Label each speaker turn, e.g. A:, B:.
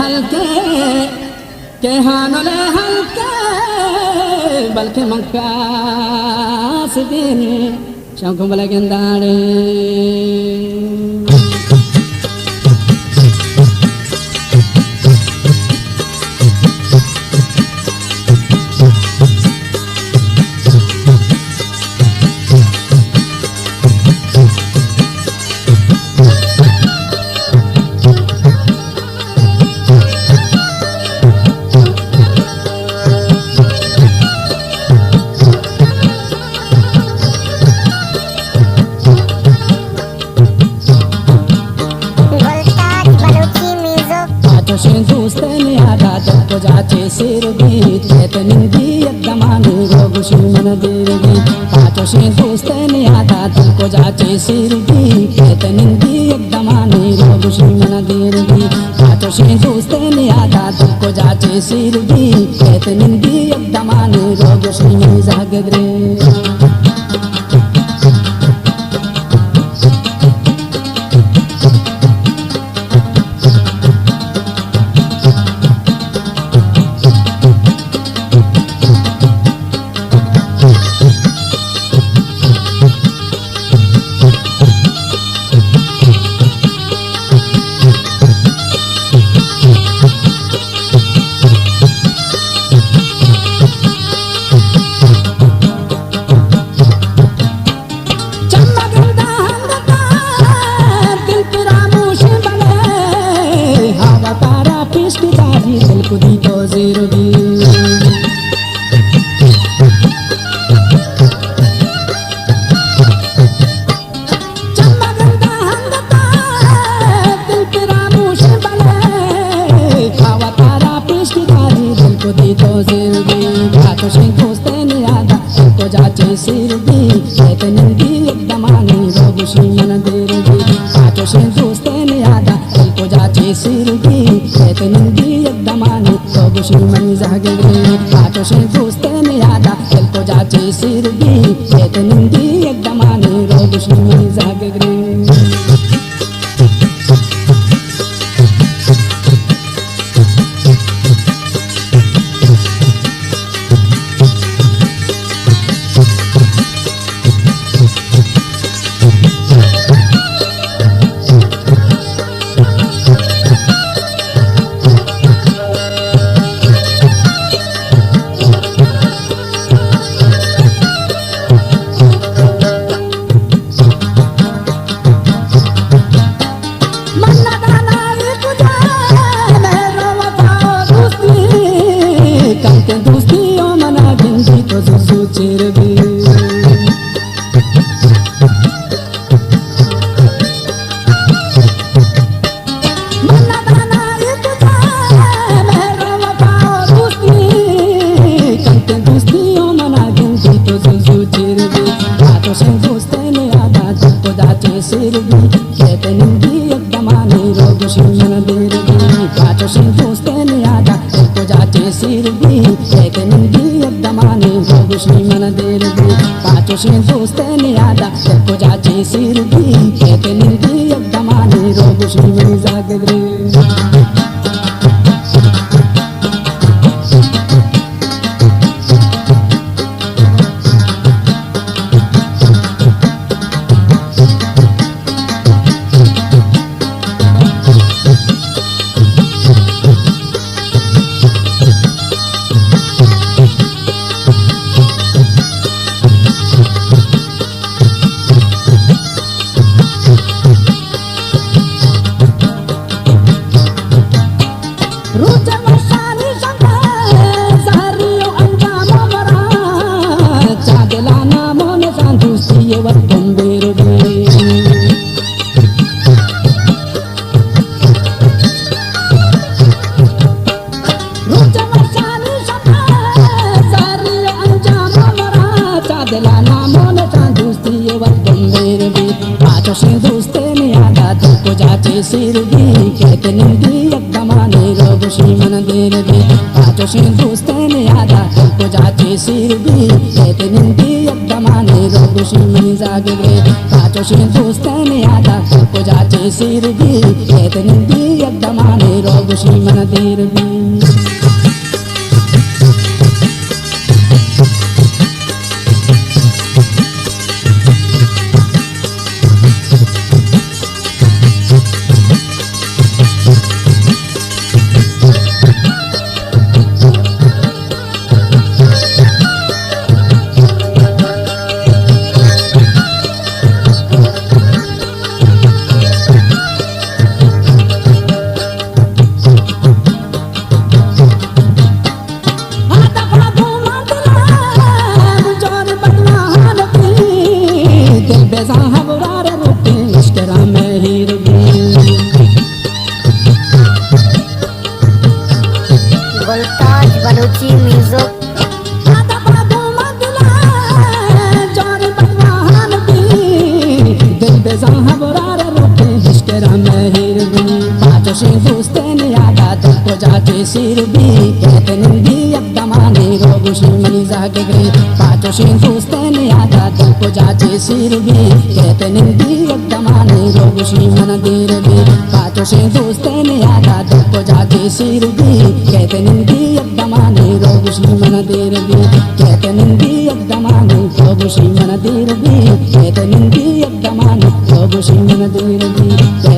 A: हल्के के हानो ले हल्के बल्कि मंकास दिन शंकु बलगंदाड़े तेतनिंदी यद्दमानी रोगुशी मन देरगी पाचोशी दोस्तने आता तुमको जाचे सिरगी तेतनिंदी यद्दमानी रोगुशी मन देरगी पाचोशी दोस्तने आता तुमको जाचे सिरगी तेतनिंदी यद्दमानी रोगुशी मन जागद्रे तुमको जाचे सिरगी कहते निंदी एकदमाने रोगुशी मन देरगी पाचो से दोस्तन यादा तुमको जाचे सिरगी कहते निंदी एकदमाने रोगुशी मन जागे पाचो से दोस्तन यादा तुमको जाचे सिरगी कहते निंदी एकदमाने रोगुशी मन देरगी
B: वोल्टाज बलूची म्यूजिक
A: जाचे सिरगी कहते निंदी एकदमाने रोगुशी मनी जागे गए पाचो से दोस्तन यादा तुमको जाचे सिरगी कहते निंदी एकदमाने रोगुशी मन देरगी पाचो से दोस्तन यादा तुमको जाचे सिरगी कहते निंदी एकदमाने रोगुशी मन देरगी कहते निंदी एकदमाने रोगुशी मन देरगी कहते निंदी एकदमाने रोगुशी मन देरगी